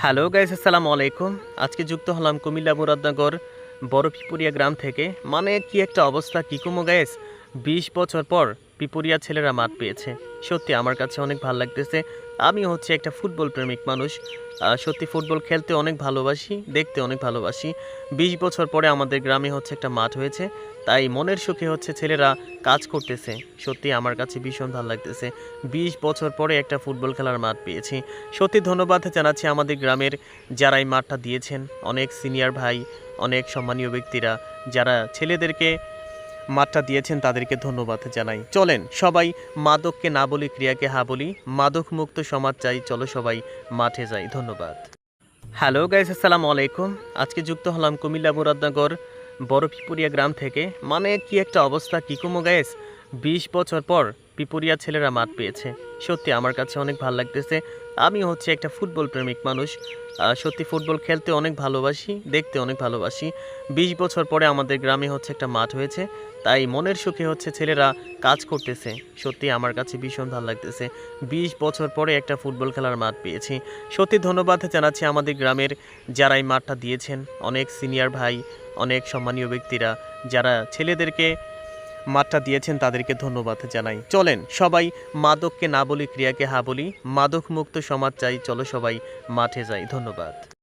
Hello guys, আসসালামু আলাইকুম। আজকে যুক্ত হলাম কুমিল্লা মুরাদনগর বড় পিপুরিয়া গ্রাম থেকে। মানে কি একটা অবস্থা, কি কমো গাইস। ২০ বছর পর পিপুরিয়া ছেলেরা মাঠ পেয়েছে। সত্যি আমার কাছে অনেক ভালো লাগতেছে। আমি হচ্ছে একটা ফুটবল প্রেমিক মানুষ। সত্যি ফুটবল খেলতে অনেক ভালোবাসি, দেখতে অনেক ভালোবাসি। ২০ বছর পরে আমাদের গ্রামে হচ্ছে একটা মাঠ হয়েছে। তাই মনের সুখে হচ্ছে ছেলেরা কাজ করতেছে। সত্যি আমার কাছে ভীষণ ভালো লাগতেছে। ২০ বছর পরে একটা ফুটবল খেলার মাঠ পেয়েছি। সত্যি ধন্যবাদ জানাচ্ছি আমাদের গ্রামের যারা এই মাঠটা দিয়েছেন, অনেক সিনিয়র ভাই, অনেক সম্মানীয় ব্যক্তিরা যারা ছেলেদেরকে মাঠটা দিয়েছেন তাদেরকে ধন্যবাদ জানাই। চলেন সবাই মাদককে না বলি, ক্রিয়াকে হা বলি। মাদক মুক্ত সমাজ চাই, চলো সবাই মাঠে যাই। ধন্যবাদ। হ্যালো গাইস, আসসালামু আলাইকুম। আজকে যুক্ত হলাম কুমিল্লা মুরাদনগর বড় পিপুরিয়া গ্রাম থেকে। মানে কি একটা অবস্থা, কি কমো গাইস। ২০ বছর পর পিপুরিয়া ছেলেরা মাঠ পেয়েছে। সত্যি আমার কাছে অনেক ভালো লাগতেছে। আমি হচ্ছে একটা ফুটবল প্রেমিক মানুষ। সত্যি ফুটবল খেলতে অনেক ভালোবাসি, দেখতে অনেক ভালোবাসি। ২০ বছর পরে আমাদের গ্রামে হচ্ছে একটা মাঠ হয়েছে। তাই মনের সুখে হচ্ছে ছেলেরা কাজ করতেছে। সত্যি আমার কাছে ভীষণ ভালো লাগতেছে। ২০ বছর পরে একটা ফুটবল খেলার মাঠ পেয়েছি। সত্যি ধন্যবাদ জানাচ্ছি আমাদের গ্রামের যারা এই মাঠটা দিয়েছেন, অনেক সিনিয়র ভাই, অনেক সম্মানীয় ব্যক্তিরা যারা ছেলেদেরকে মাঠটা দিয়েছেন তাদেরকে ধন্যবাদ জানাই। চলেন সবাই মাদককে না বলি, ক্রিয়াকে হা বলি। মাদক মুক্ত সমাজ চাই, চলো সবাই মাঠে যাই। ধন্যবাদ।